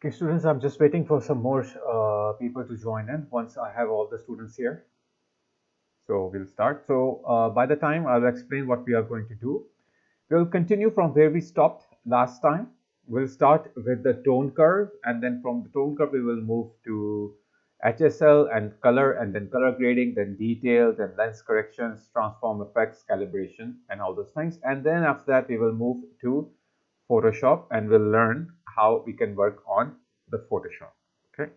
Okay, students, I'm just waiting for some more people to join in once I have all the students here. So we'll start. So by the time I'll explain what we are going to do, we'll continue from where we stopped last time. We'll start with the tone curve, and then from the tone curve, we will move to HSL and color, and then color grading, then details, and lens corrections, transform effects, calibration, and all those things. And then after that, we will move to Photoshop, and we'll learn how we can work on the Photoshop. Okay.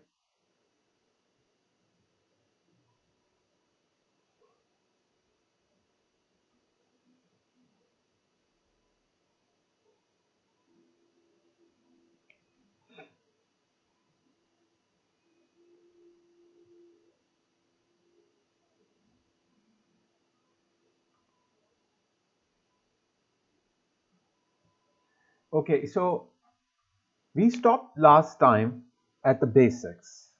Okay, so we stopped last time at the basics.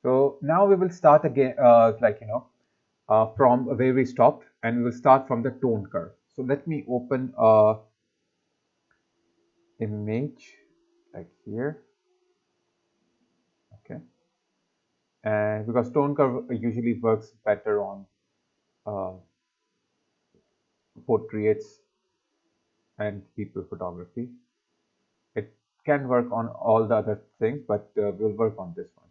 So now we will start again, from where we stopped, and we will start from the tone curve. So let me open a image like here, okay? And because tone curve usually works better on uh, portraits and people photography. It can work on all the other things, but we'll work on this one.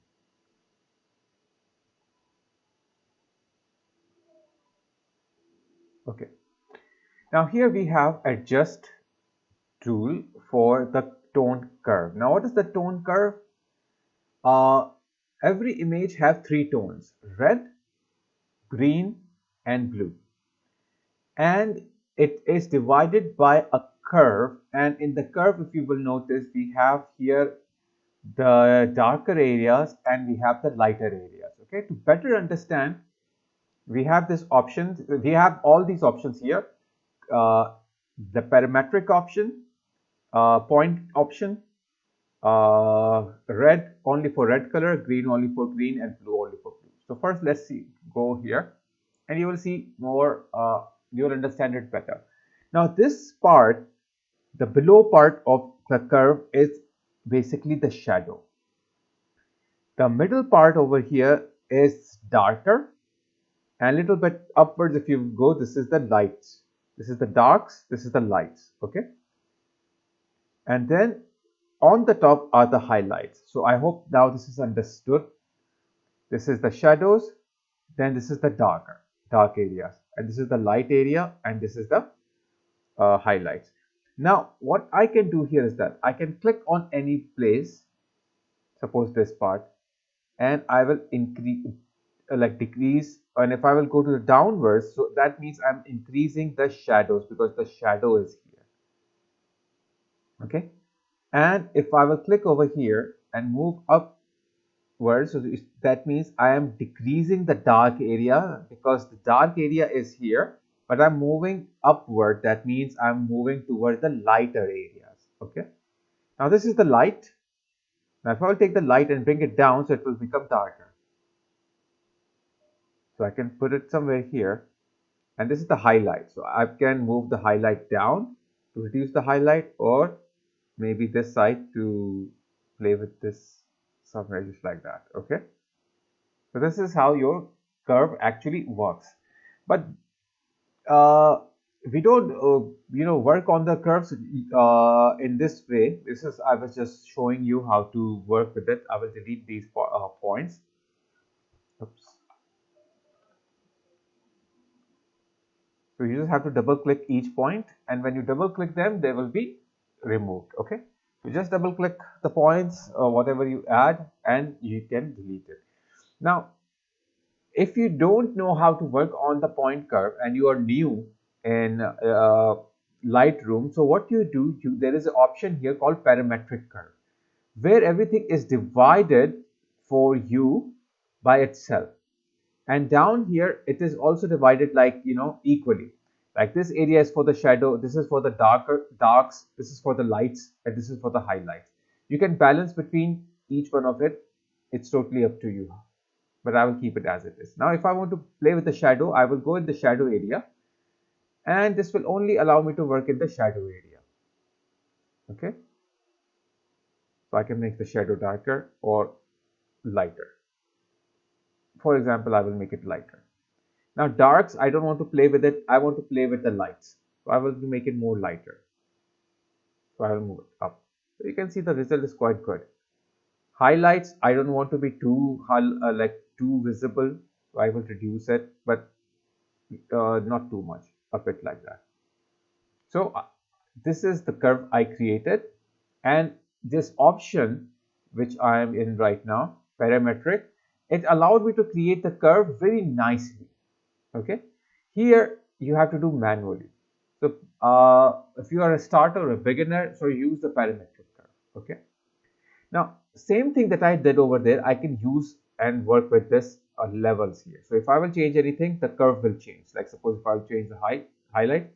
Okay. Now here we have adjust tool for the tone curve. Now what is the tone curve? Every image have three tones: red, green, and blue. And it is divided by a curve. And in the curve, if you will notice, we have here the darker areas and we have the lighter areas. Okay, to better understand, we have this option. We have all these options here. The parametric option, point option, red only for red color, green only for green, and blue only for blue. So first, let's see. Go here, and you will see more. You will understand it better. Now, this part, the below part of the curve, is basically the shadow. The middle part over here is darker, and a little bit upwards. If you go, this is the lights. This is the darks. This is the lights. Okay, and then on the top are the highlights. So I hope now this is understood. This is the shadows, then this is the dark areas, and this is the light area, and this is the highlights. Now what I can do here is that I can click on any place, suppose this part, and I will increase, like decrease, and if I will go to the downwards, so that means I'm increasing the shadows because the shadow is here. Okay, and if I will click over here and move upwards, so that means I am decreasing the dark area because the dark area is here, but I'm moving upward. That means I'm moving towards the lighter areas. Okay, now this is the light. Now if I will take the light and bring it down, so it will become darker. So I can put it somewhere here, and this is the highlight. So I can move the highlight down to reduce the highlight, or maybe this side to play with this somewhere just like that. Okay, so this is how your curve actually works. But we don't work on the curves in this way. This is, I was just showing you how to work with it. I will delete these points. Oops. So you just have to double click each point, and when you double click them, they will be removed. Okay, so just double click the points or whatever you add, and you can delete it. Now if you don't know how to work on the point curve and you are new in Lightroom, so what you do, there is an option here called parametric curve, where everything is divided for you by itself. And down here, it is also divided like, equally. Like this area is for the shadow, this is for the darks, this is for the lights, and this is for the highlights. You can balance between each one of it. It's totally up to you, but I will keep it as it is. Now if I want to play with the shadow, I will go in the shadow area, and this will only allow me to work in the shadow area. Okay, So I can make the shadow darker or lighter. For example, I will make it lighter. Now darks, I don't want to play with it. I want to play with the lights. So I will make it more lighter. So I will move it up. So you can see the result is quite good. Highlights, I don't want to be too too visible. So I will reduce it, but not too much, a bit like that. So this is the curve I created, and this option which I am in right now, parametric, it allowed me to create the curve very nicely. Okay, here you have to do manually. So if you are a starter or a beginner, so use the parametric curve. Okay, now same thing that I did over there, I can use and work with this levels here. So if I will change anything, the curve will change. Like suppose if I will change the highlight,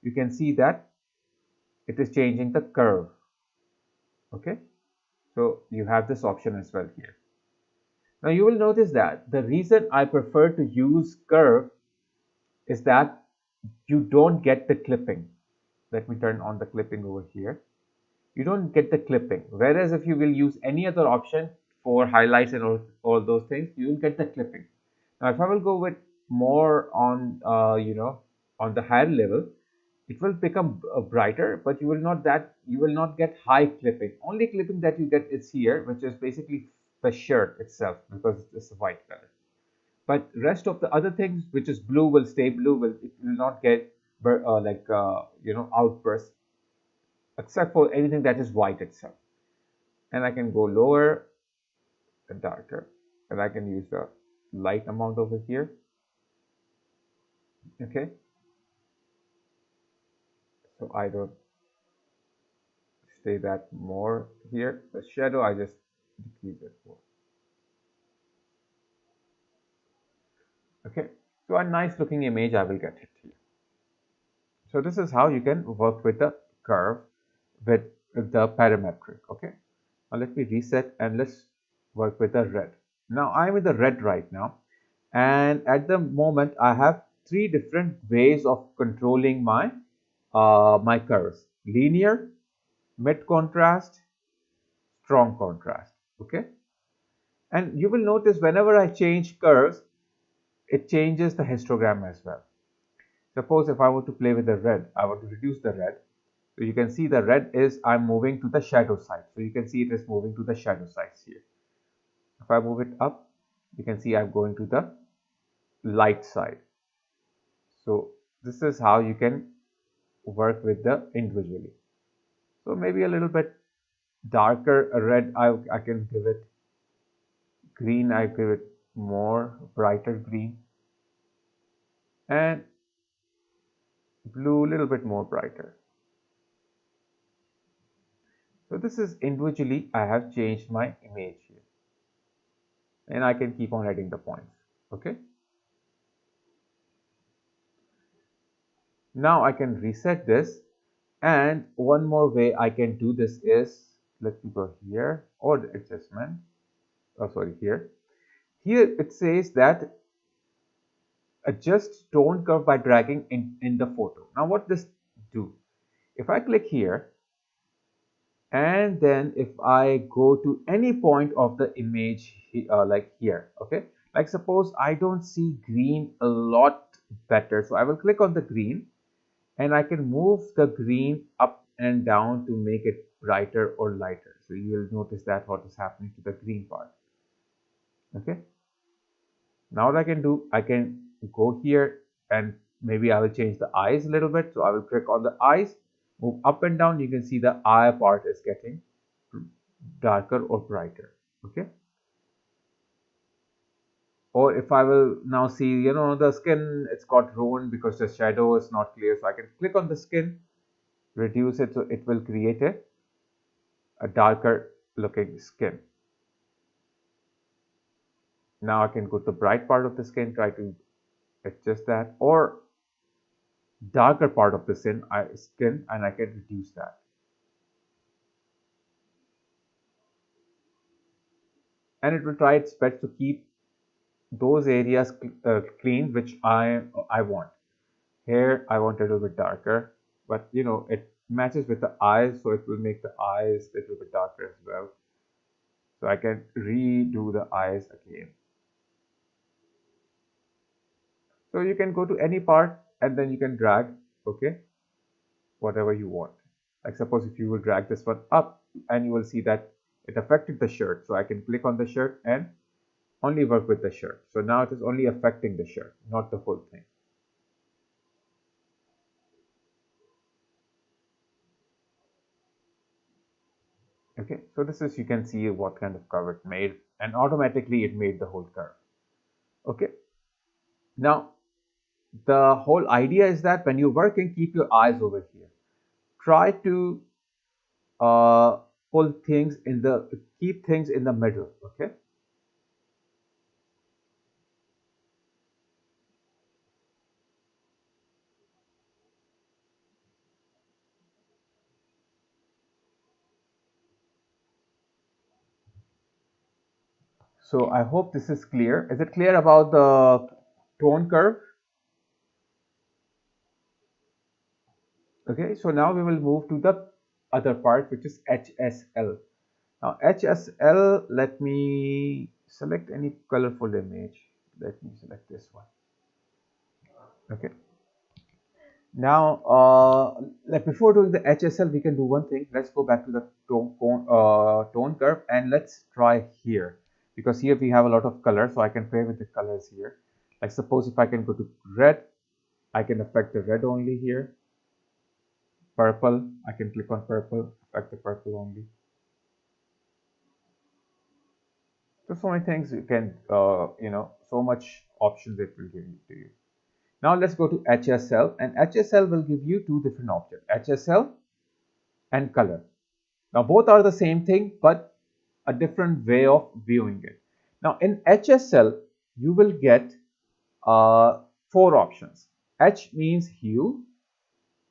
you can see that it is changing the curve. Okay, so you have this option as well here. Now you will notice that the reason I prefer to use curve is that you don't get the clipping. Let me turn on the clipping over here. You don't get the clipping. Whereas if you will use any other option for highlights and all those things, you will get the clipping. Now if I will go with more on on the higher level, it will become brighter, but you will not get high clipping. Only clipping that you get is here, which is basically the shirt itself, because it's a white color. But rest of the other things, which is blue, will stay blue. It will not get outburst, except for anything that is white itself. And I can go lower and darker, and I can use the light amount over here. Okay, so I don't stay that more here. The shadow, I just decrease it more. Okay, so a nice looking image I will get it here. So this is how you can work with the curve with the parametric. Okay, now let me reset and let's work with the red. Now I'm in the red right now, and at the moment I have three different ways of controlling my my curves: linear, mid contrast, strong contrast. Okay, and you will notice whenever I change curves, it changes the histogram as well. Suppose if I want to play with the red, I want to reduce the red. So you can see the red is I'm moving to the shadow side. So you can see it is moving to the shadow sides here. If I move it up, you can see I'm going to the light side. So this is how you can work with the individually. So maybe a little bit darker red, I can give it. Green, I give it more brighter green. And blue, a little bit more brighter. So this is individually, I have changed my image here. And I can keep on adding the points. Okay. Now I can reset this. And one more way I can do this is, let me go here, or the adjustment. Oh, sorry, here. Here it says that adjust tone curve by dragging in the photo. Now what does do? If I click here, and then if I go to any point of the image like here, okay, like suppose I don't see green a lot better, so I will click on the green and I can move the green up and down to make it brighter or lighter. So you will notice that what is happening to the green part. Okay, now what I can do, I can go here and maybe I will change the eyes a little bit. So I will click on the eyes, move up and down. You can see the eye part is getting darker or brighter. Okay, or if I will now see, the skin, it's got ruined because the shadow is not clear, so I can click on the skin, reduce it, so it will create a darker looking skin. Now I can go to the bright part of the skin, try to adjust that, or darker part of the skin, and I can reduce that. And it will try its best to keep those areas clean which I want. Here I want a little bit darker, but it matches with the eyes, so it will make the eyes a little bit darker as well. So I can redo the eyes again. So you can go to any part and then you can drag, okay, whatever you want. Like suppose if you will drag this one up and you will see that it affected the shirt. So I can click on the shirt and only work with the shirt. So now it is only affecting the shirt, not the whole thing. Okay, so this is, you can see what kind of curve it made, and automatically it made the whole curve. Okay, now the whole idea is that when you're working, keep your eyes over here. Try to pull things in the, keep things in the middle. Okay, so I hope this is clear. Is it clear about the tone curve? Okay, so now we will move to the other part, which is HSL. Now HSL, let me select any colorful image. Let me select this one. Okay. Now, like before doing the HSL, we can do one thing. Let's go back to the tone curve and let's try here, because here we have a lot of color, so I can play with the colors here. Like suppose if I can go to red, I can affect the red only here. Purple, I can click on purple, affect the purple only. So many things you can, so much options it will give to you. Now let's go to HSL, and HSL will give you two different options, HSL and color. Now both are the same thing, but a different way of viewing it. Now in HSL, you will get four options. H means hue,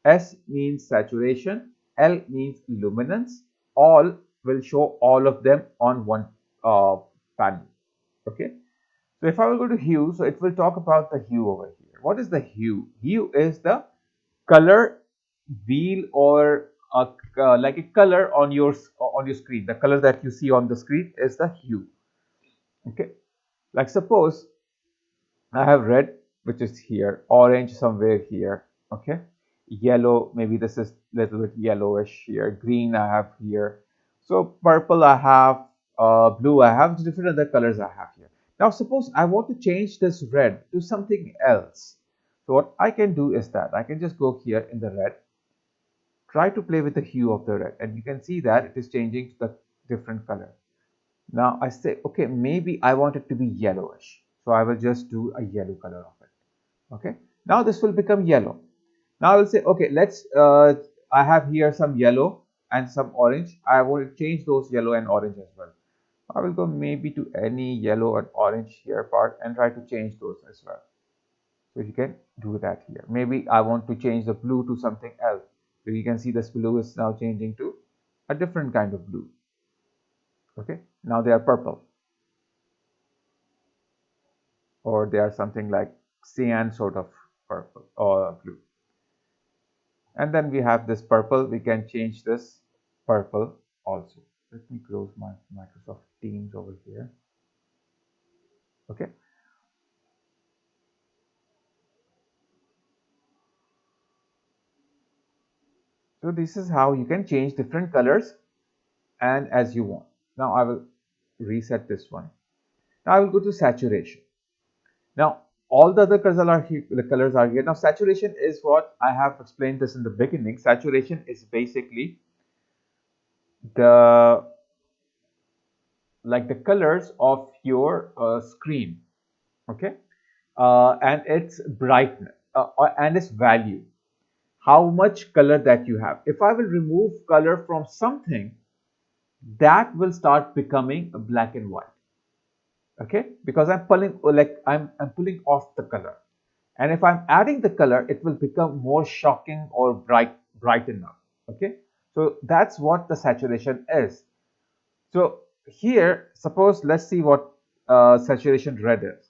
S means saturation, L means luminance. All will show all of them on one panel. Okay. So if I will go to hue, so it will talk about the hue over here. What is the hue? Hue is the color wheel, or like a color on your screen. The color that you see on the screen is the hue. Okay. Like suppose I have red, which is here, orange somewhere here. Okay. Yellow, maybe this is little bit yellowish here. Green I have here. So purple I have, blue I have, different other colors I have here. Now suppose I want to change this red to something else. So what I can do is that I can just go here in the red, try to play with the hue of the red, and you can see that it is changing to the different color. Now I say, okay, maybe I want it to be yellowish. So I will just do a yellow color of it. Okay. Now this will become yellow. Now I will say, okay, I have here some yellow and some orange. I want to change those yellow and orange as well. I will go maybe to any yellow and orange here part and try to change those as well. So you can do that here. Maybe I want to change the blue to something else. So you can see this blue is now changing to a different kind of blue. Okay, now they are purple, or they are something like cyan sort of purple or blue. And then we have this purple. We can change this purple also. Let me close my Microsoft Teams over here. Okay. So this is how you can change different colors and as you want. Now I will reset this one. Now I will go to saturation. Now all the other colors are here, the colors are here. Now saturation is what I have explained this in the beginning. Saturation is basically the colors of your screen. Okay. And its brightness and its value, how much color that you have. If I will remove color from something, that will start becoming black and white. Okay, because I'm pulling, like I'm pulling off the color, and if I'm adding the color, it will become more shocking or brighten up. Okay, so that's what the saturation is. So here, suppose let's see what saturation red is.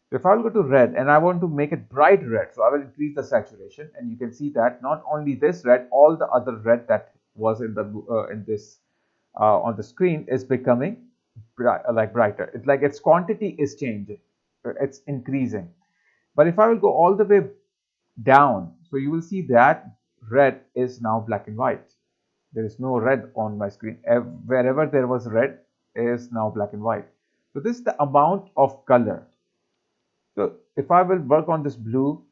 So if I will go to red and I want to make it bright red, so I will increase the saturation, and you can see that not only this red, all the other red that was in the on the screen is becoming brighter. It's like its quantity is changing, it's increasing. But if I will go all the way down, so you will see that red is now black and white. There is no red on my screen. Wherever there was red is now black and white. So this is the amount of color. So if I will work on this blue,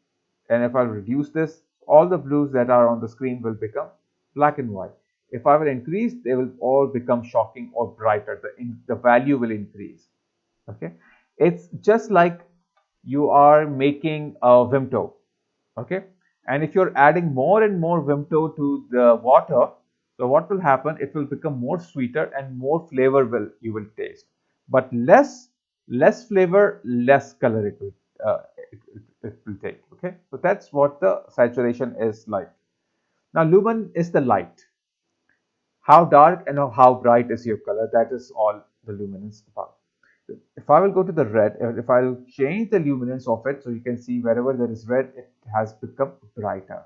and if I reduce this, all the blues that are on the screen will become black and white. If I will increase, they will all become shocking or brighter. The value will increase. Okay, it's just like you are making a Vimto. Okay, and if you're adding more and more Vimto to the water, so what will happen? It will become more sweeter and more flavor you will taste, but less flavor, less color it will take. Okay, so that's what the saturation is like. Now lumen is the light. How dark and how bright is your color? That is all the luminance about. If I will go to the red, if I will change the luminance of it, so you can see wherever there is red, it has become brighter.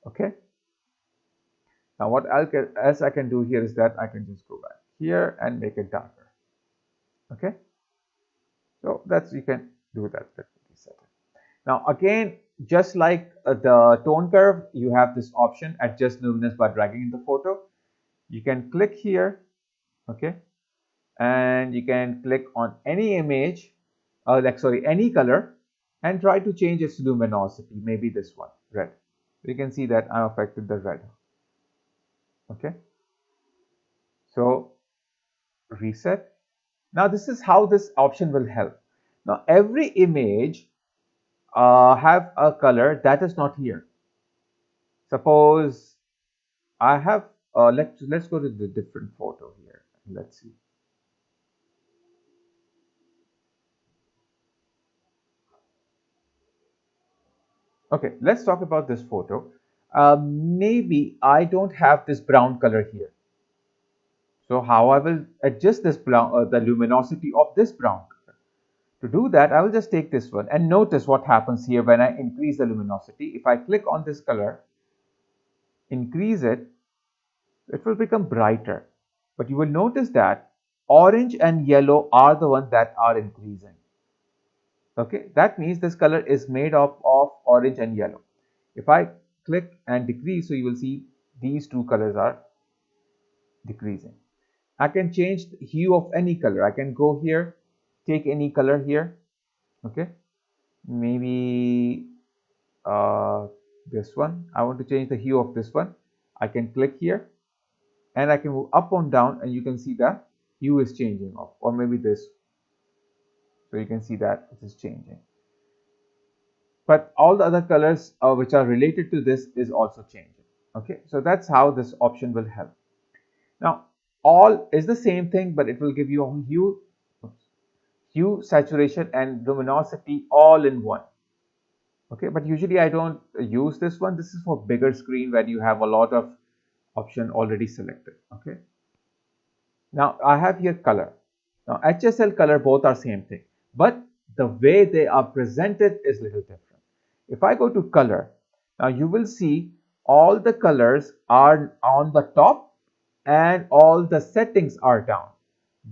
Okay. Now what else I can do here is that I can just go back here and make it darker. Okay. So that's, you can do that. Let me reset it. Now again, just like the tone curve, you have this option, adjust luminance by dragging in the photo. You can click here. Okay. And you can click on any image, any color, and try to change its luminosity. Maybe this one, red. You can see that I affected the red. Okay. So reset. Now this is how this option will help. Now every image have a color that is not here. Suppose I have let's go to the different photo here. Let's see. Okay, let's talk about this photo. Maybe I don't have this brown color here. So how I will adjust this brown, the luminosity of this brown color? To do that, I will just take this one and notice what happens here when I increase the luminosity. If I click on this color, increase it, it will become brighter. But you will notice that orange and yellow are the ones that are increasing. Okay, that means this color is made up of orange and yellow. If I click and decrease, so you will see these two colors are decreasing. I can change the hue of any color. I can go here, take any color here. Okay, maybe this one. I want to change the hue of this one. I can click here and I can move up and down, and you can see that hue is changing off, or maybe this. So you can see that it is changing. But all the other colors which are related to this is also changing. Okay, so that's how this option will help. Now all is the same thing, but it will give you a hue, saturation, and luminosity all in one. Okay, but usually I don't use this one. This is for bigger screen where you have a lot of option already selected. Okay, now I have here color. Now HSL color, both are same thing, but the way they are presented is little different. If I go to color, now you will see all the colors are on the top and all the settings are down.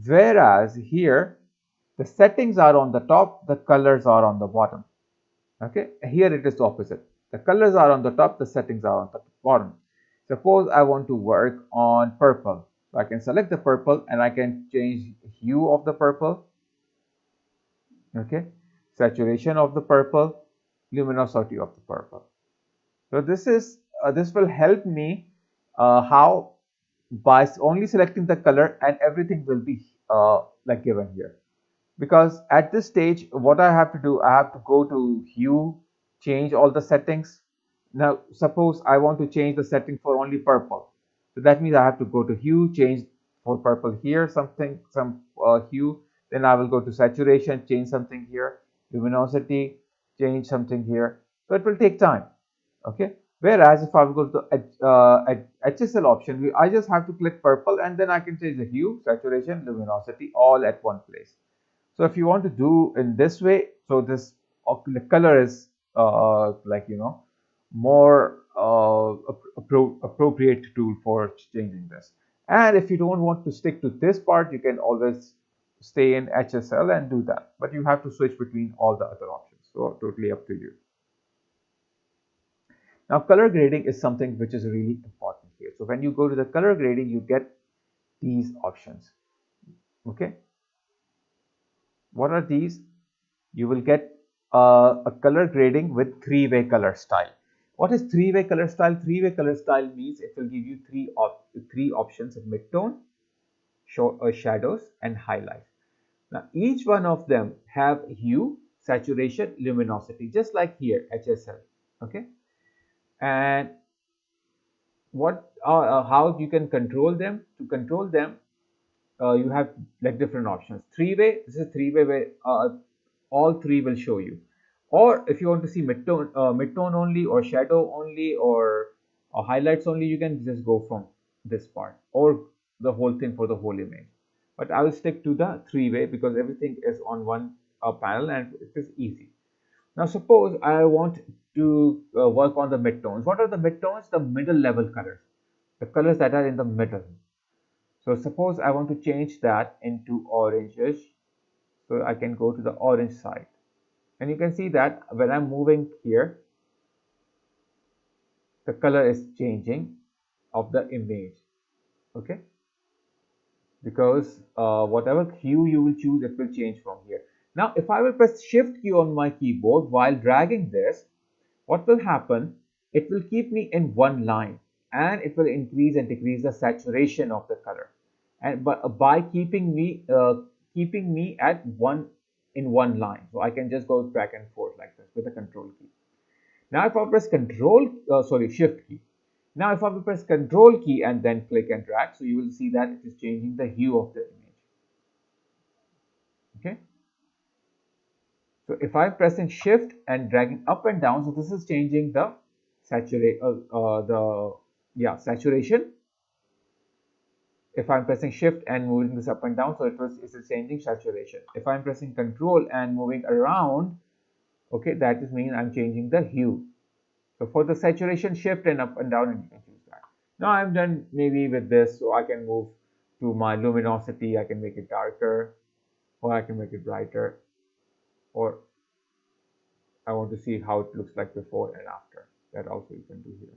Whereas here, the settings are on the top, the colors are on the bottom. Okay, here it is opposite. The colors are on the top, the settings are on the bottom. Suppose I want to work on purple. So I can select the purple and I can change hue of the purple. Okay, saturation of the purple, luminosity of the purple. So this will help me how by only selecting the color, and everything will be like given here. Because at this stage, what I have to do, I have to go to hue, change all the settings. Now suppose I want to change the setting for only purple, so that means I have to go to hue, change for purple here some hue. Then I will go to saturation, change something here, luminosity, change something here. So it will take time. Okay, whereas if I will go to the HSL option, I just have to click purple and then I can change the hue, saturation, luminosity all at one place. So if you want to do in this way, so this color is like, you know, more appropriate tool for changing this. And if you don't want to stick to this part, you can always stay in HSL and do that, but you have to switch between all the other options. So totally up to you. Now color grading is something which is really important here. So when you go to the color grading, you get these options. Okay, what are these? You will get a color grading with three-way color style. What is three-way color style? Three-way color style means it will give you three options of midtone, shadows, and highlights. Now each one of them have hue, saturation, luminosity, just like here HSL. Okay, and how you can control them? To control them, you have like different options. Three-way, this is three-way where all three will show you. Or if you want to see midtone only, or shadow only, or highlights only, you can just go from this part, or the whole thing for the whole image. But I will stick to the three-way because everything is on one panel and it is easy. Now suppose I want to work on the midtones. What are the midtones? The middle level colors, the colors that are in the middle. So suppose I want to change that into oranges, so I can go to the orange side, and you can see that when I'm moving here, the color is changing of the image. Okay, because whatever hue you will choose, it will change from here. Now if I will press shift key on my keyboard while dragging this, what will happen? It will keep me in one line, and it will increase and decrease the saturation of the color, and by keeping me at one line. So I can just go back and forth like this with the control key. Now if I press shift key. Now if I will press control key and then click and drag, so you will see that it is changing the hue of the image. Okay. So if I'm pressing shift and dragging up and down, so this is changing the saturation. If I'm pressing shift and moving this up and down, so it is changing saturation. If I'm pressing control and moving around, okay, that is mean I'm changing the hue. So for the saturation, shift and up and down, and you can choose that. Now I'm done maybe with this, so I can move to my luminosity. I can make it darker, or I can make it brighter, or I want to see how it looks like before and after. That also you can do here.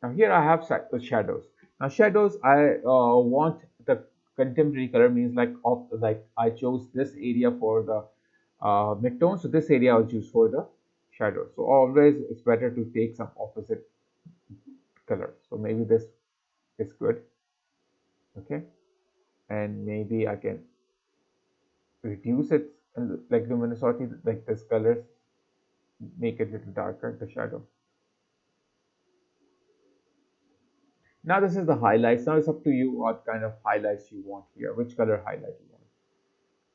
Now here I have shadows. Now shadows, I want the contemporary color, means like I chose this area for the midtone, so this area I'll choose for the shadows. So always it's better to take some opposite color. So maybe this is good. Okay, and maybe I can reduce it like luminosity, like this color, make it a little darker, the shadow. Now this is the highlights. Now it's up to you what kind of highlights you want here, which color highlight you want.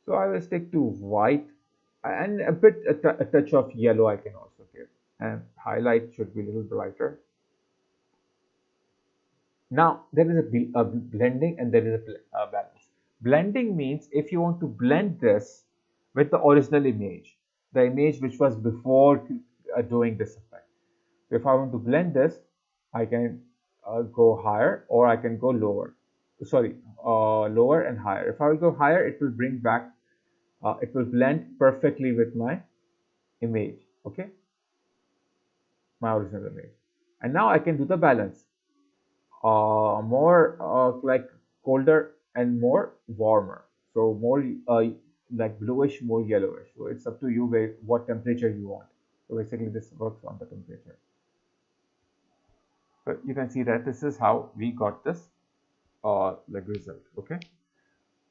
So I will stick to white, and a touch of yellow I can also give, and highlight should be a little brighter. Now there is a blending and there is a balance. Blending means if you want to blend this with the original image, the image which was before doing this effect. So if I want to blend this, I can go higher, or I can go lower. Sorry, lower and higher. If I will go higher, it will bring back, it will blend perfectly with my image. Okay, my original image. And now I can do the balance. More like colder and more warmer. So more like bluish, more yellowish. So it's up to you what temperature you want. So basically this works on the temperature. So you can see that this is how we got this like result. Okay,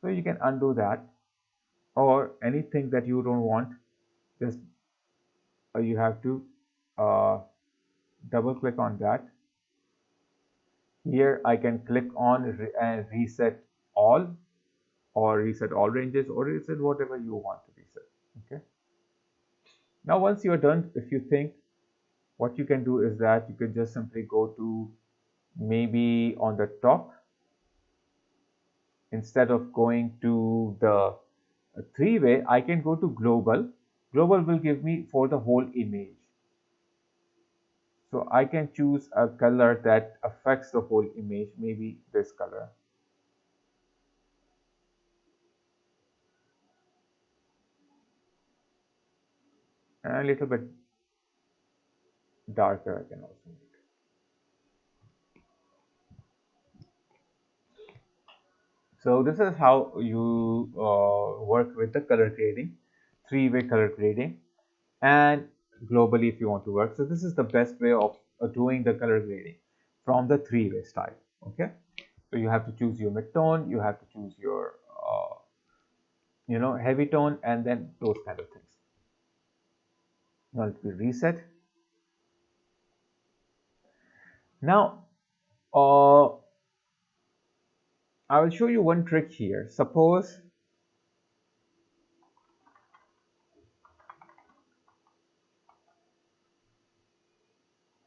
so you can undo that, or anything that you don't want, just you have to double click on that. Here I can click on and reset all, or reset all ranges, or reset whatever you want to reset. Okay, now once you are done, if you think, what you can do is that you can just simply go to maybe on the top, instead of going to the three-way, I can go to global. Global will give me for the whole image. So I can choose a color that affects the whole image, maybe this color. and a little bit darker I can also make. So this is how you work with the color grading, three-way color grading, and globally if you want to work. So this is the best way of doing the color grading from the three-way style. Okay, so you have to choose your mid-tone, you have to choose your heavy tone, and then those kind of things. Now let me reset. Now I will show you one trick here. Suppose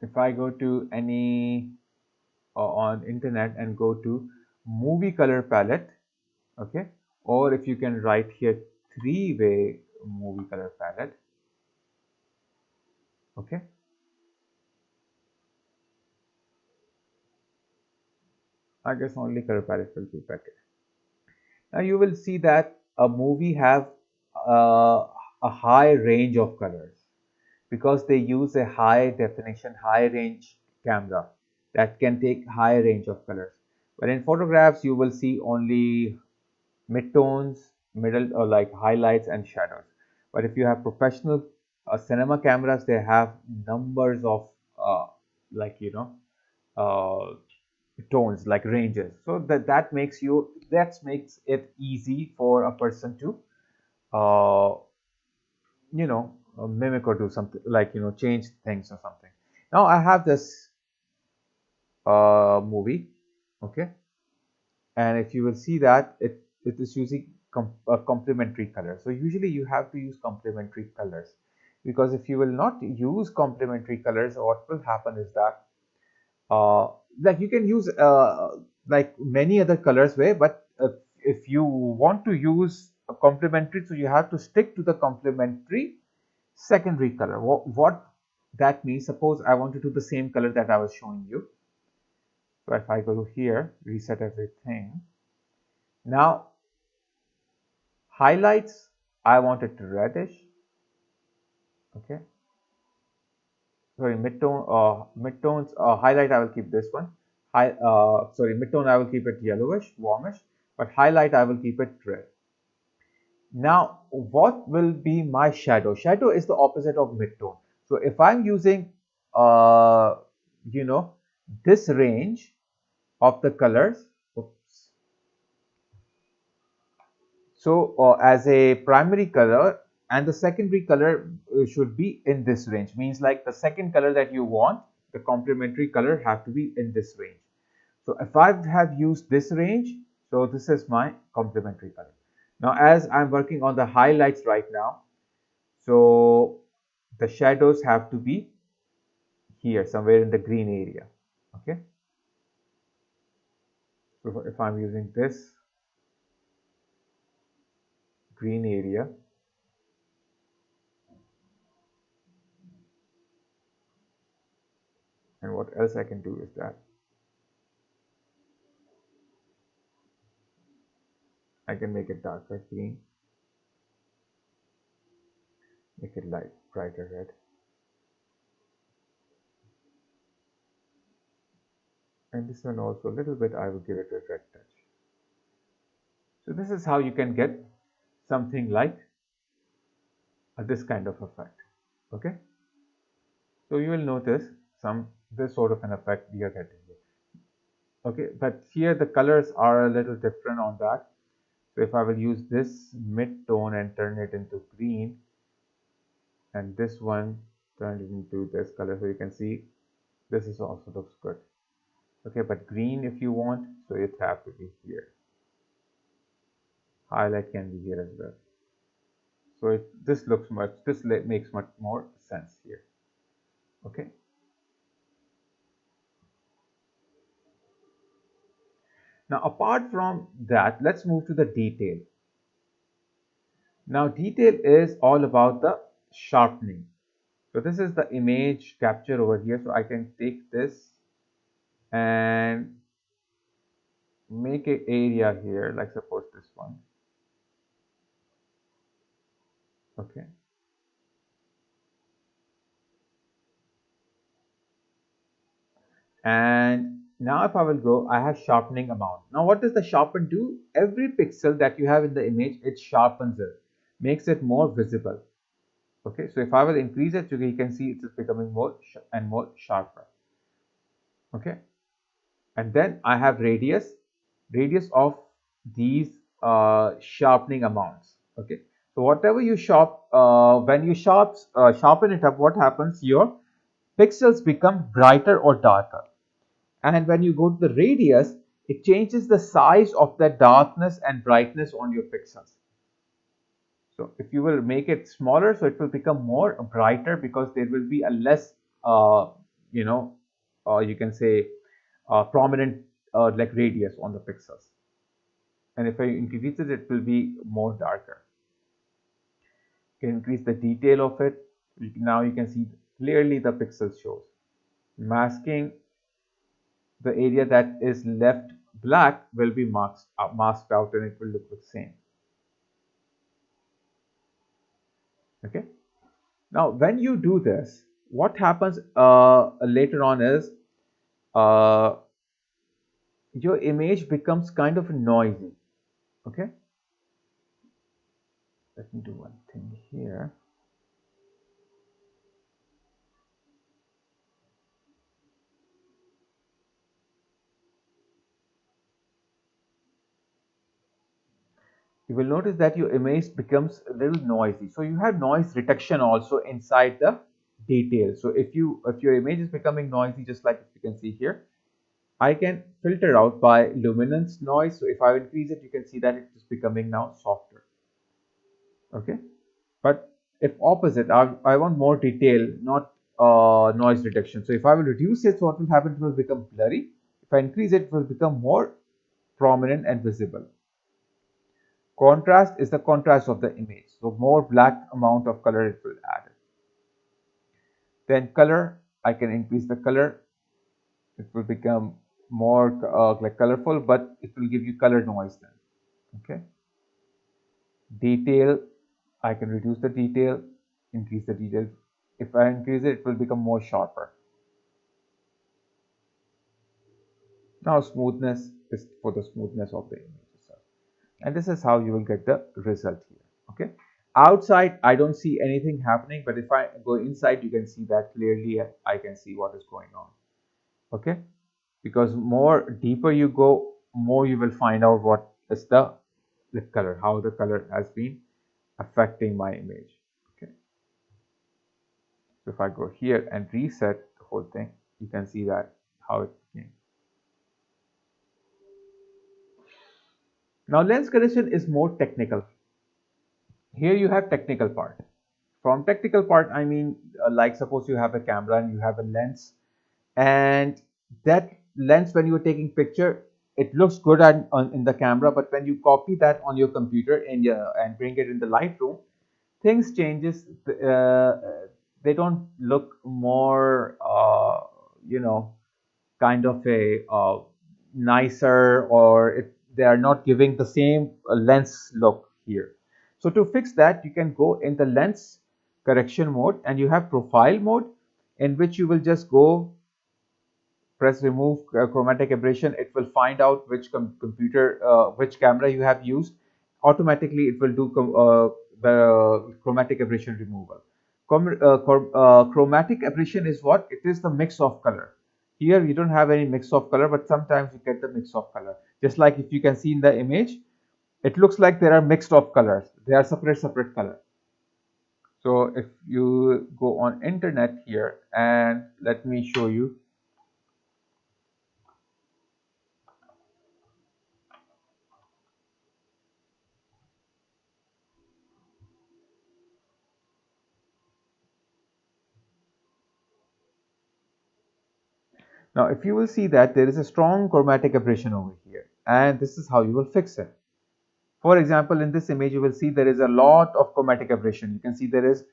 if I go to any on internet and go to movie color palette, okay, or if you can write here three-way movie color palette, okay, I guess only color palette will be better. Now you will see that a movie have a high range of colors because they use a high definition, high range camera that can take high range of colors. But in photographs, you will see only midtones, middle or like highlights and shadows. But if you have professional cinema cameras, they have numbers of like uh, tones, like ranges. So that makes it easy for a person to uh, mimic or do something like change things or something. Now I have this movie, okay, and if you will see that it is using a complementary color. So usually you have to use complementary colors, because if you will not use complementary colors, what will happen is that like you can use like many other colors way, but if you want to use a complementary, so you have to stick to the complementary secondary color. What that means, suppose I want to do the same color that I was showing you. So if I go to here, reset everything. Now highlights, I want it reddish. Okay. Sorry, midtones, highlight I will keep this one. Midtone I will keep it yellowish, warmish, but highlight I will keep it red. Now, what will be my shadow? Shadow is the opposite of midtone. So if I'm using, you know, this range of the colors, oops. So as a primary color, and the secondary color should be in this range. Means like the second color that you want, the complementary color have to be in this range. So if I have used this range, so this is my complementary color. Now as I'm working on the highlights right now, so the shadows have to be here somewhere in the green area. Okay. So if I'm using this green area, and what else I can do is that I can make it darker green, make it light, brighter red. And this one also a little bit, I will give it a red touch. So this is how you can get something like this kind of effect. Okay. So you will notice this sort of an effect we are getting here. Okay, but here the colors are a little different on that. So if I will use this mid-tone and turn it into green, and this one turn it into this color, so you can see this is also looks good. Okay, but green if you want, so it have to be here. Highlight can be here as well. So this makes much more sense here. Okay. Now apart from that, let's move to the detail. Now detail is all about the sharpening. So this is the image capture over here. So I can take this and make an area here, like suppose this one. Okay. And now if I will go, I have sharpening amount. Now what does the sharpen do? Every pixel that you have in the image, it sharpens it, makes it more visible. Okay, so if I will increase it, you can see it is becoming more and more sharper. Okay, and then I have radius of these sharpening amounts. Okay, so whatever you when you sharpen it up, what happens? Your pixels become brighter or darker. And when you go to the radius, it changes the size of the darkness and brightness on your pixels. So if you will make it smaller, so it will become more brighter because there will be a less, you know, you can say prominent like radius on the pixels. And if I increase it, it will be more darker. You can increase the detail of it. Now you can see clearly the pixel shows. Masking, the area that is left black will be masked out and it will look the same. Okay. Now, when you do this, what happens later on is uh, your image becomes kind of noisy. Okay. Let me do one thing here. You will notice that your image becomes a little noisy. So you have noise reduction also inside the detail. So if your image is becoming noisy, just like you can see here, I can filter out by luminance noise. So if I increase it, you can see that it is becoming now softer. Okay, but if opposite, I want more detail, not noise reduction. So if I will reduce it, so what will happen? It will become blurry. If I increase it, it will become more prominent and visible. Contrast is the contrast of the image. So more black amount of color it will add. Then color, I can increase the color. It will become more like colorful, but it will give you color noise then. Okay. Detail, I can reduce the detail, increase the detail. If I increase it, it will become more sharper. Now smoothness is for the smoothness of the image itself. And this is how you will get the result here. Okay. Outside, I don't see anything happening, but if I go inside, you can see that clearly. I can see what is going on. Okay. Because more deeper you go, more you will find out what is the color, how the color has been affecting my image. Okay. So if I go here and reset the whole thing, you can see that how it came. Now lens correction is more technical. Here you have technical part. From technical part, I mean like suppose you have a camera and you have a lens, and that lens when you are taking picture, it looks good in the camera, but when you copy that on your computer and bring it in the Lightroom, things changes. They don't look more kind of a nicer, or they are not giving the same lens look here. So to fix that, you can go in the lens correction mode, and you have profile mode, in which you will just go press remove chromatic aberration. It will find out which which camera you have used. Automatically it will do the chromatic aberration removal. Chromatic aberration is what? It is the mix of color. Here you don't have any mix of color, but sometimes you get the mix of color. Just like if you can see in the image, it looks like there are mixed of colors. They are separate color. So if you go on internet here, and let me show you. Now, if you will see that there is a strong chromatic aberration over here, and this is how you will fix it. For example, in this image, you will see there is a lot of chromatic aberration. You can see there is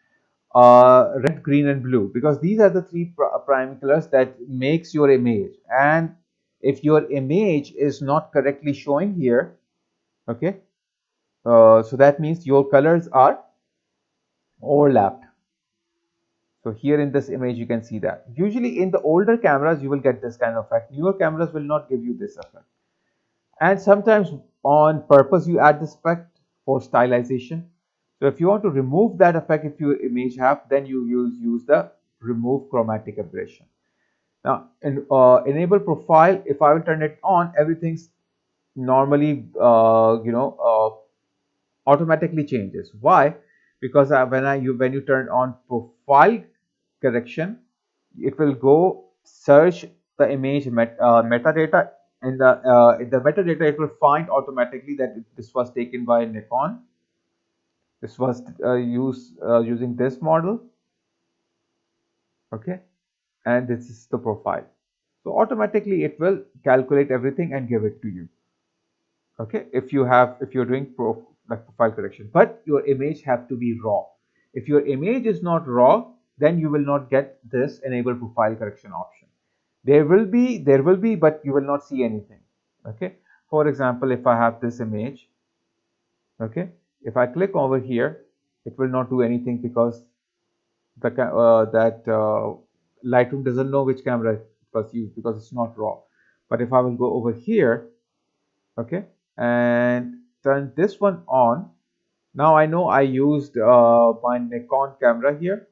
red, green, and blue, because these are the three primary colors that makes your image. And if your image is not correctly showing here, okay, so that means your colors are overlapped. So here in this image, you can see that. Usually in the older cameras, you will get this kind of effect. Newer cameras will not give you this effect. And sometimes on purpose, you add this effect for stylization. So if you want to remove that effect, if your image have, then you use the remove chromatic aberration. Now, in enable profile, if I will turn it on, everything's normally, automatically changes. Why? Because when you turn on profile correction, it will go search the image metadata. In the metadata, it will find automatically that this was taken by Nikon. This was using this model, okay, and this is the profile. So automatically it will calculate everything and give it to you. Okay, if you're doing like profile correction, but your image have to be raw. If your image is not raw, then you will not get this enable profile correction option. There will be, but you will not see anything. Okay, for example, if I have this image, okay, if I click over here, it will not do anything because Lightroom doesn't know which camera it was used because it's not raw. But if I will go over here, okay, and turn this one on, now I know I used my Nikon camera here,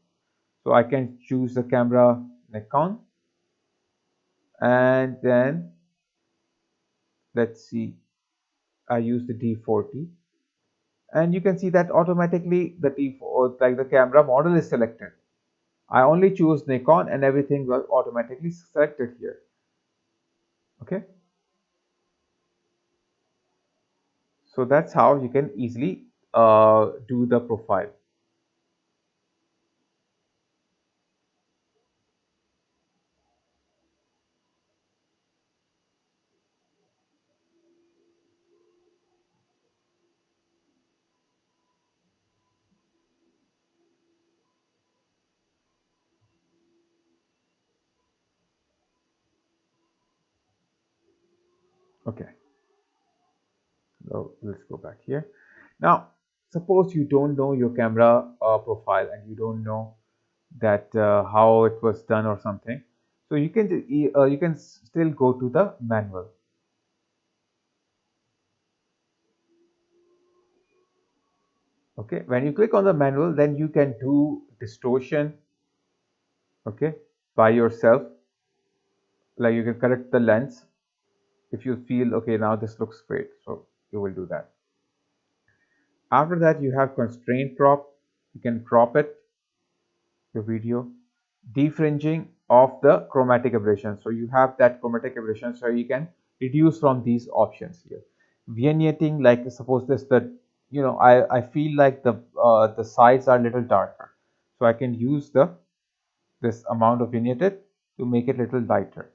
so I can choose the camera Nikon, and then let's see, I use the D40, and you can see that automatically the D4, like the camera model is selected. I only choose Nikon and everything was automatically selected here. Okay, so that's how you can easily do the profile. Okay, so let's go back here. Now, suppose you don't know your camera profile and you don't know that how it was done or something. So you can still go to the manual. Okay, when you click on the manual, then you can do distortion, okay, by yourself. Like you can correct the lens if you feel okay, now this looks great, so you will do that. After that, you have constraint crop. You can crop it, your video. Defringing of the chromatic aberration. So you have that chromatic aberration, so you can reduce from these options here. Vignetting, like suppose this, that I feel like the sides are a little darker, so I can use this amount of vignetted to make it a little lighter.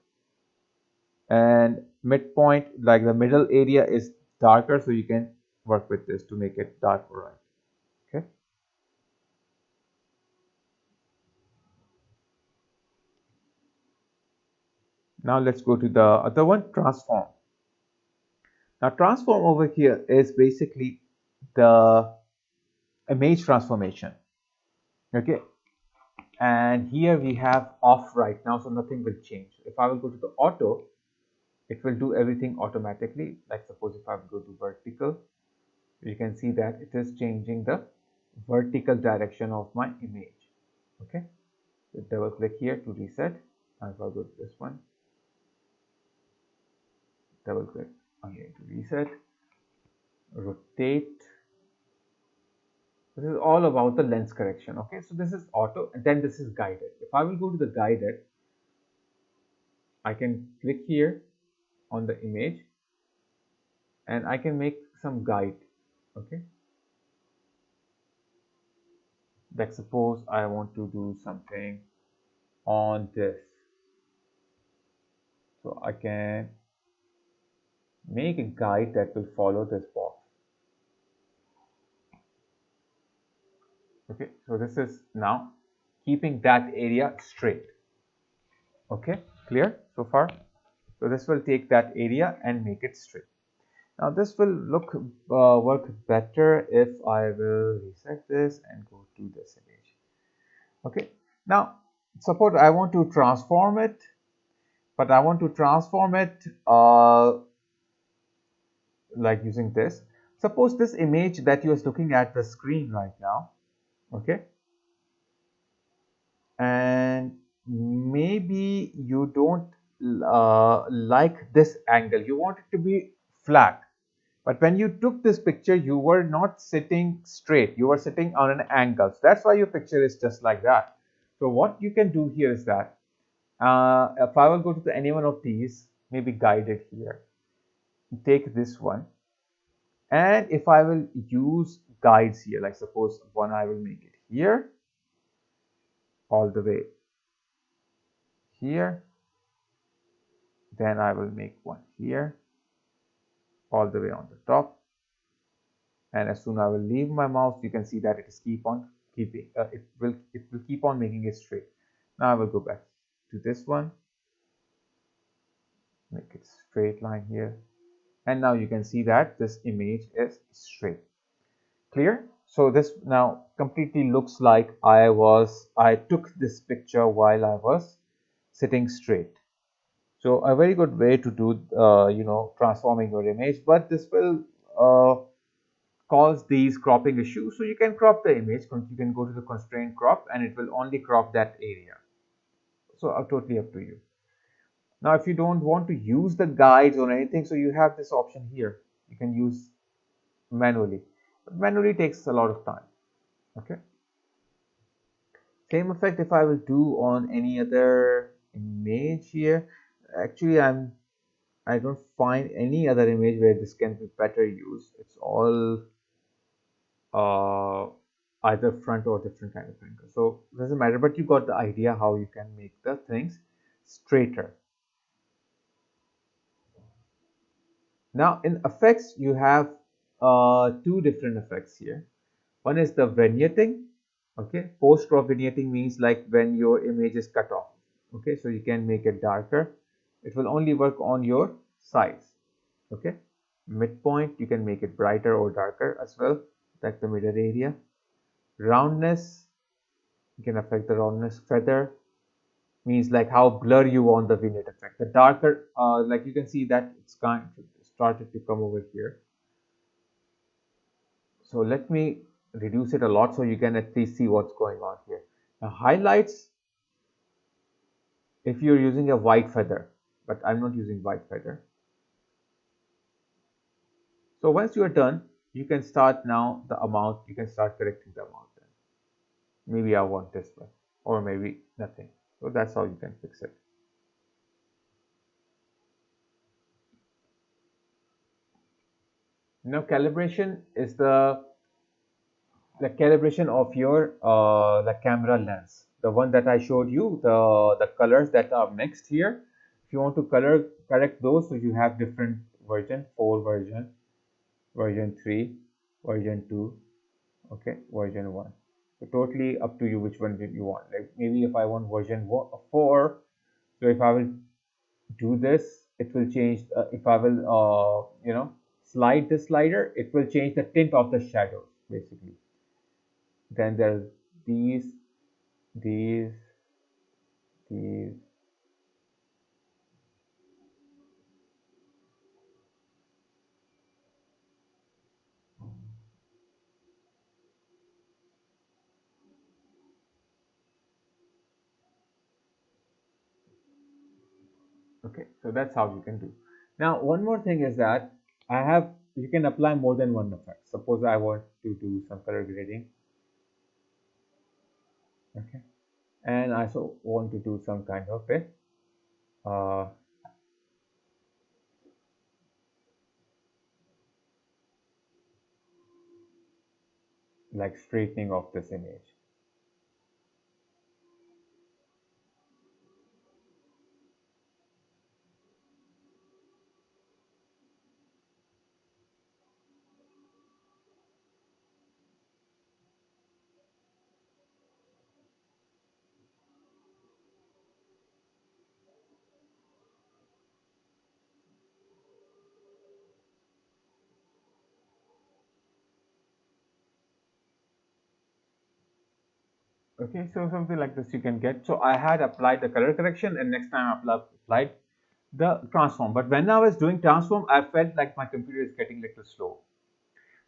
And midpoint, like the middle area is darker, so you can work with this to make it darker, right? Okay. Now let's go to the other one, transform. Now transform over here is basically the image transformation. Okay, and here we have off right now, so nothing will change. If I will go to the auto, it will do everything automatically. Like suppose if I will go to vertical, you can see that it is changing the vertical direction of my image. Okay, so double click here to reset. And if I go to this one, double click again to reset, rotate. This is all about the lens correction. Okay, so this is auto, and then this is guided. If I will go to the guided, I can click here on the image and I can make some guide. Okay, like suppose I want to do something on this, so I can make a guide that will follow this box. Okay, so this is now keeping that area straight. Okay, clear so far? So this will take that area and make it straight. Now this will work better if I will reset this and go to this image. Okay, Now, suppose I want to transform it, but I want to transform it like using this. Suppose this image that you're looking at the screen right now, okay, and maybe you don't like this angle, you want it to be flat, but when you took this picture you were not sitting straight, you were sitting on an angle, so that's why your picture is just like that. So what you can do here is that if I will go to any one of these, maybe guided here, take this one, and if I will use guides here, like suppose one I will make it here all the way here, then I will make one here all the way on the top, and as soon as I will leave my mouse, you can see that it is it will keep on making it straight. Now I will go back to this one, make it straight line here, and now you can see that this image is straight. Clear? So this now completely looks like I took this picture while I was sitting straight. So a very good way to do transforming your image, but this will cause these cropping issues. So you can crop the image, you can go to the constraint crop and it will only crop that area. So totally up to you. Now if you don't want to use the guides or anything, so you have this option here, you can use manually, but manually takes a lot of time. Okay, same effect if I will do on any other image here. Actually I don't find any other image where this can be better used. It's all either front or different kind of angle, so it doesn't matter, but you got the idea how you can make the things straighter. Now in effects you have two different effects here. One is the vignetting. Okay, post crop vignetting means like when your image is cut off. Okay, so you can make it darker, it will only work on your sides. Okay, midpoint you can make it brighter or darker as well, like the middle area. Roundness, you can affect the roundness. Feather means like how blur you want the vignette effect. The darker, like you can see that it's kind of started to come over here. So let me reduce it a lot so you can at least see what's going on here. Now highlights, if you're using a white feather, but I'm not using white feather. So once you are done, you can start now the amount, you can start correcting the amount. Then maybe I want this one, or maybe nothing. So that's how you can fix it. Now calibration is the calibration of your the camera lens, the one that I showed you, the colors that are mixed here. If you want to correct those, so you have different version, 4 version, version 3, version 2, okay, version 1. So totally up to you which one you want. Like maybe if I want version 4, so if I will do this, it will change. If I will slide the slider, it will change the tint of the shadows basically. Then there's these, these. Okay, so that's how you can do. Now one more thing is that you can apply more than one effect. Suppose I want to do some color grading, okay, and I also want to do some kind of a uh, like straightening of this image. Okay, so something like this you can get. So I had applied the color correction, and next time I applied the transform. But when I was doing transform, I felt like my computer is getting a little slow,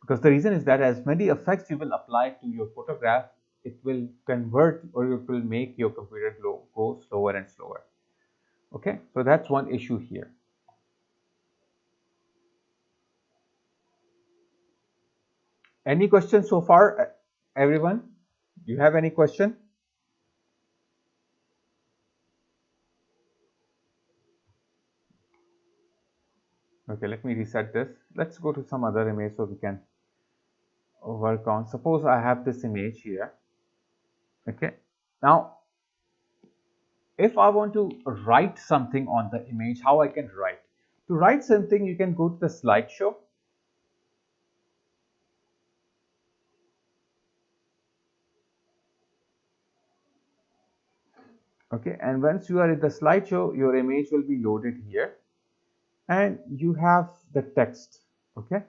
because the reason is that as many effects you will apply to your photograph, it will convert, or it will make your computer go slower and slower. Okay, so that's one issue here. Any questions so far, everyone? You have any question? Okay, let me reset this. Let's go to some other image so we can work on. Suppose I have this image here. Okay, now if I want to write something on the image, how I can write? To write something, you can go to the slideshow. Okay, and once you are in the slideshow, your image will be loaded here, and you have the text. Okay,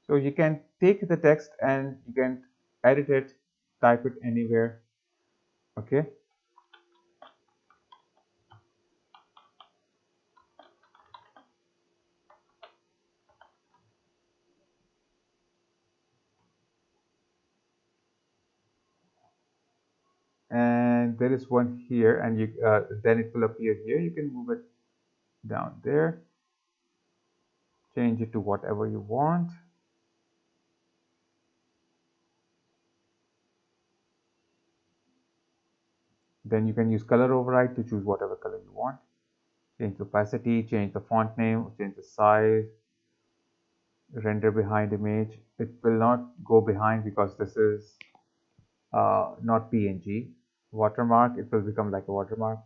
so you can take the text and you can edit it, type it anywhere. Okay, and there is one here, and you then it will appear here. You can move it down there, change it to whatever you want. Then you can use color override to choose whatever color you want. Change the opacity, change the font name, change the size, render behind image. It will not go behind because this is not PNG. Watermark, it will become like a watermark.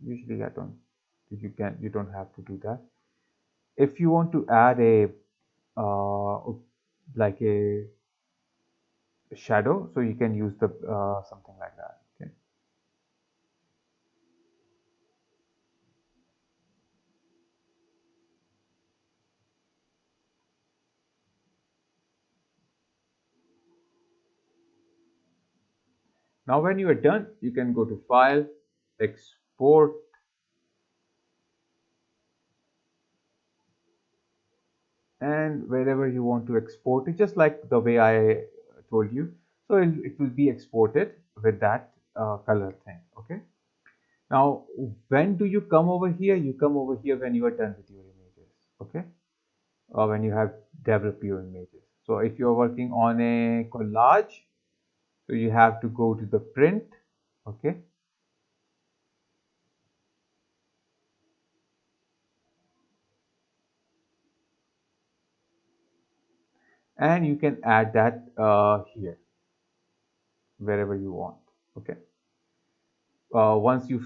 Usually you don't have to do that. If you want to add a like a shadow, so you can use the something like that. Okay. Now when you are done, you can go to File, Export, and wherever you want to export it, just like the way I told you. So it will be exported with that color thing. Okay. Now, when do you come over here? You come over here when you are done with your images. Okay. Or when you have developed your images. So if you are working on a collage, so you have to go to the print. Okay. And you can add that here wherever you want. Okay. Once you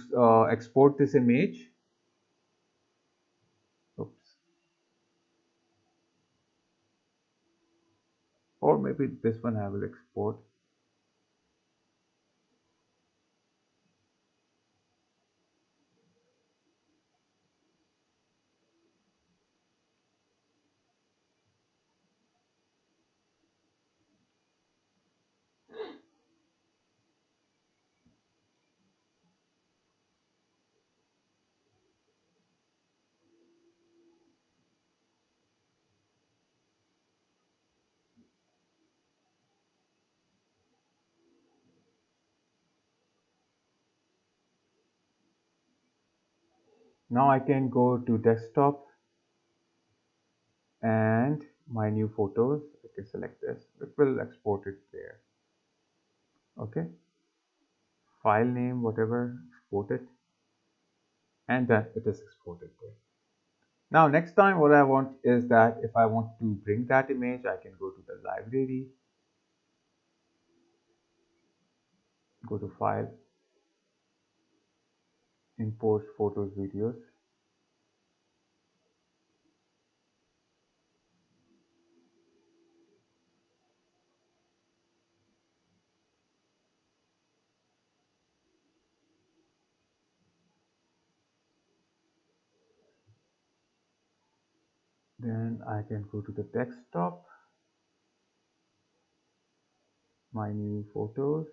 export this image, oops, or maybe this one I will export. Now I can go to desktop and my new photos. I can select this. It will export it there. Okay. File name, whatever, export it, and then it is exported there. Now next time what I want is that if I want to bring that image, I can go to the library, go to File, Import Photos, Videos. Then I can go to the desktop, my new photos,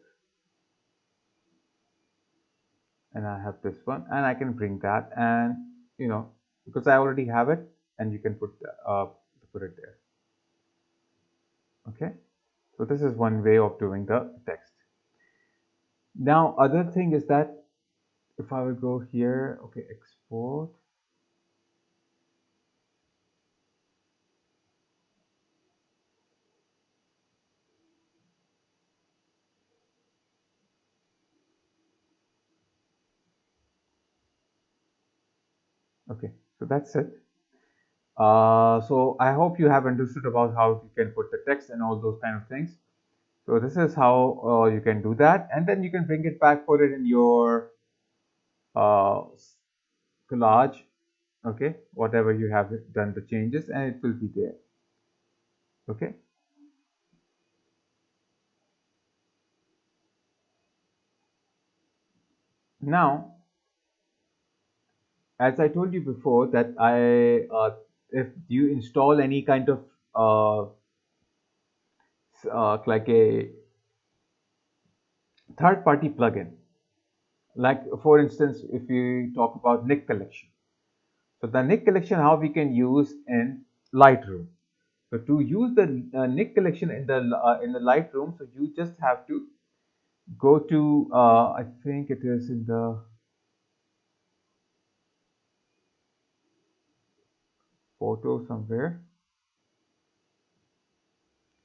and I have this one, and I can bring that, and because I already have it, and you can put it there. Okay, so this is one way of doing the text. Now other thing is that if I will go here, okay, export. Okay, so that's it. So I hope you have understood about how you can put the text and all those kind of things. So this is how you can do that, and then you can bring it back, put it in your uh, collage, okay, whatever you have done the changes, and it will be there. Okay, now as I told you before that if you install any kind of like a third-party plugin, like for instance, if you talk about Nik Collection. So the Nik Collection, how we can use in Lightroom. So to use the Nik Collection in the Lightroom, so you just have to go to I think it is in the photo somewhere,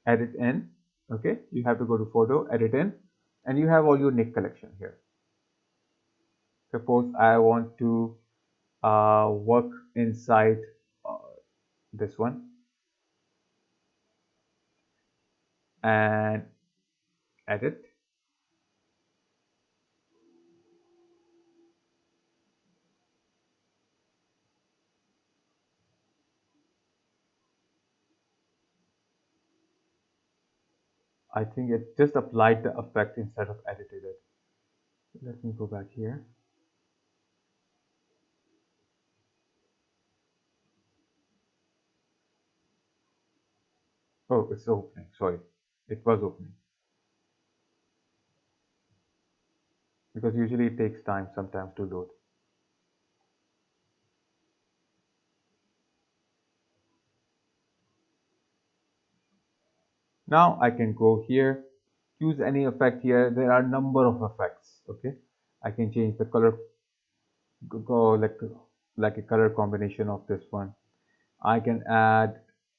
edit in. Okay, you have to go to photo, edit in, and you have all your Nik Collection here. Suppose I want to work inside uh, this one and edit. I think it just applied the effect instead of edited it. Let me go back here. Oh, it's opening. Sorry, it was opening because usually it takes time sometimes to load. Now I can go here, choose any effect here. There are a number of effects. Okay, I can change the color, go like a color combination of this one. I can add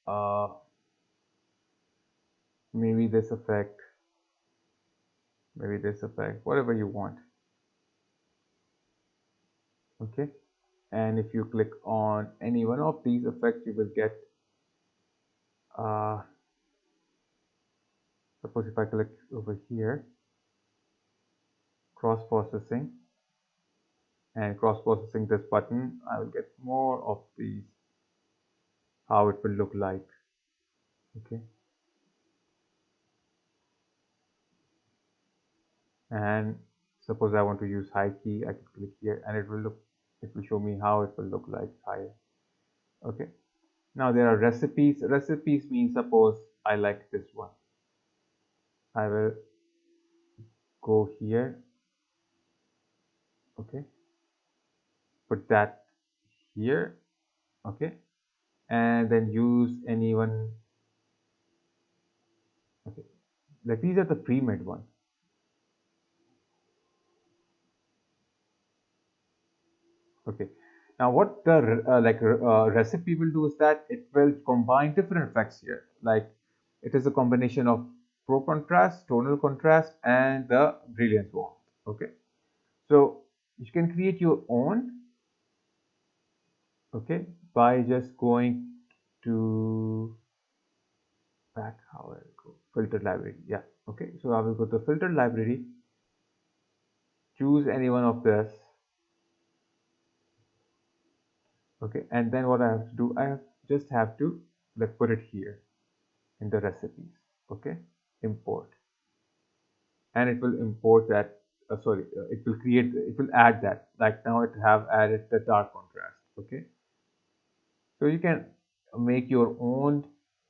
uh, maybe this effect, maybe this effect, whatever you want. Okay, and if you click on any one of these effects, you will get uh, suppose if I click over here, cross processing, and cross processing this button, I will get more of these, how it will look like. Okay, and suppose I want to use high key, I can click here and it will show me how it will look like higher. Okay, now there are recipes. Recipes means suppose I like this one, I will go here. Okay, put that here. Okay, and then use any one. Okay, like these are the pre-made ones. Okay, now what the recipe will do is that it will combine different effects here. Like it is a combination of pro contrast, tonal contrast, and the brilliance warmth. Okay, so you can create your own. Okay, by just going to back, how I go, filter library. Yeah, okay, so I will go to filter library, choose any one of this. Okay, and then what I have to do, just have to like put it here in the recipes. Okay, import, and it will import that. Sorry, it will add that. Like now it have added the dark contrast. Okay, so you can make your own,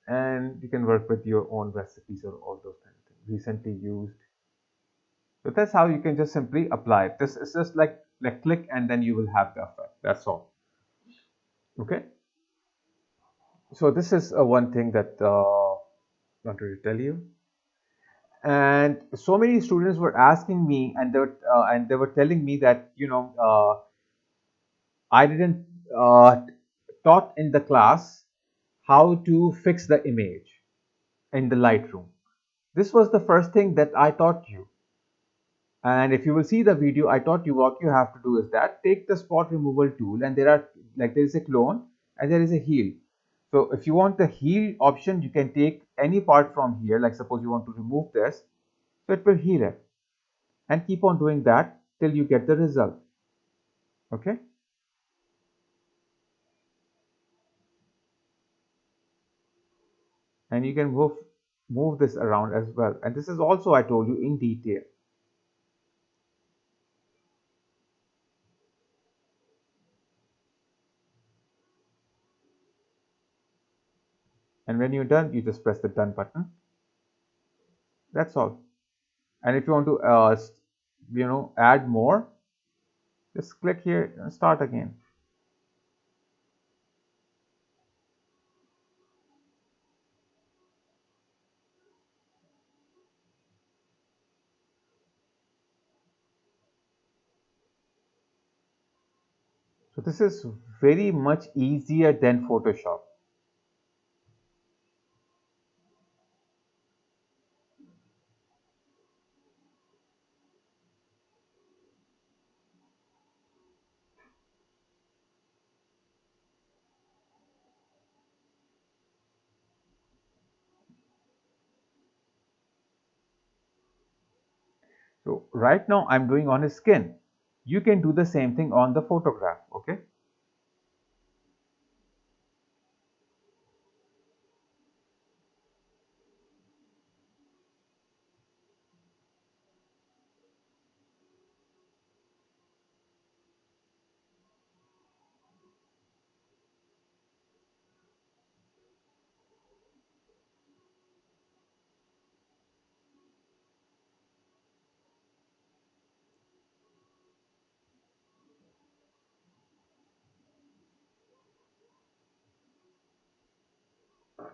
and you can work with your own recipes or all those kind of things. Recently used. So that's how you can just simply apply it. This is just like click and then you will have the effect. That's all. Okay. So this is one thing that I wanted to tell you. And so many students were asking me, and they were telling me that I didn't taught in the class how to fix the image in the Lightroom. This was the first thing that I taught you. And if you will see the video, I taught you what you have to do is that take the spot removal tool, and there is a clone and there is a heal. So if you want the heal option, you can take any part from here. Like suppose you want to remove this, so it will heal it, and keep on doing that till you get the result. Okay. And you can move this around as well. And this is also I told you in detail. And when you're done, you just press the done button. That's all. And if you want to add more, just click here and start again. So this is very much easier than Photoshop. So right now I'm doing on his skin. You can do the same thing on the photograph. Okay.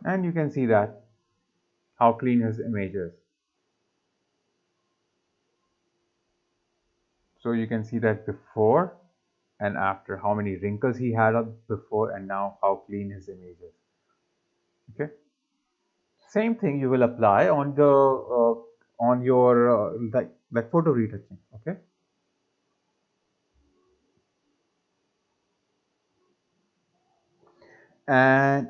And you can see that how clean his image is. So you can see that before and after, how many wrinkles he had before, and now how clean his image is. Okay. Same thing you will apply on the on your like photo retouching. Okay. And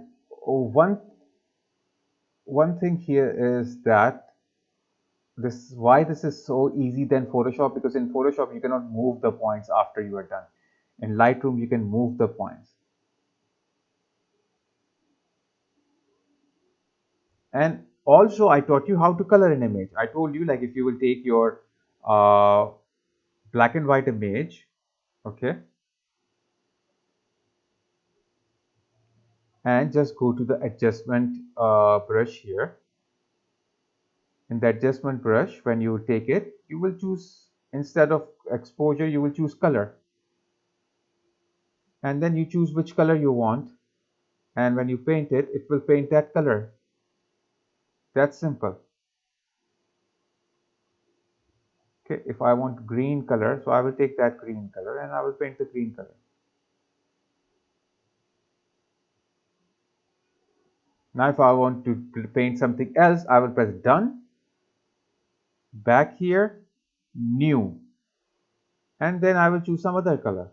one thing here is that this is so easy than Photoshop, because in Photoshop you cannot move the points after you are done. In Lightroom you can move the points. And also I taught you how to color an image. I told you, like, if you will take your black and white image, okay, and just go to the adjustment brush here. In the adjustment brush, when you take it, you will choose, instead of exposure, you will choose color, and then you choose which color you want, and when you paint it, it will paint that color. That's simple. Okay, if I want green color, so I will take that green color and I will paint the green color. Now if I want to paint something else, I will press done, back here, new, and then I will choose some other color.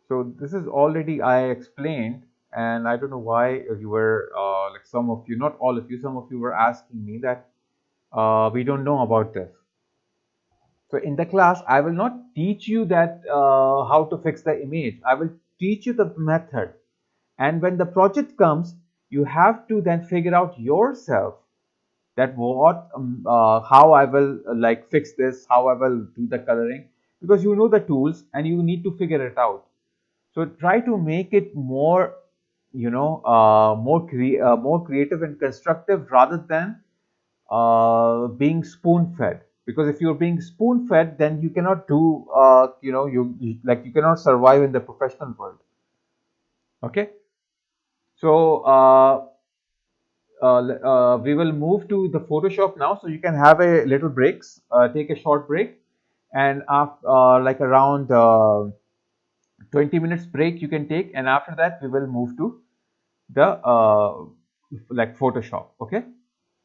So this is already I explained, and I don't know why you were like, some of you, not all of you, some of you were asking me that we don't know about this. So in the class, I will not teach you that how to fix the image. I will teach you the method. And when the project comes, you have to then figure out yourself that how I will like fix this, how I will do the coloring, because you know the tools and you need to figure it out. So try to make it more, more creative and constructive, rather than being spoon fed, because if you're being spoon fed, then you cannot do you cannot survive in the professional world. Okay, so we will move to the Photoshop now, so you can have a little breaks, take a short break, and after like around 20 minutes break you can take, and after that we will move to the like Photoshop. Okay,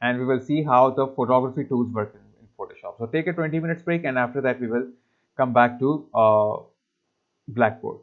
and we will see how the photography tools work in Photoshop. So take a 20 minutes break, and after that we will come back to Blackboard.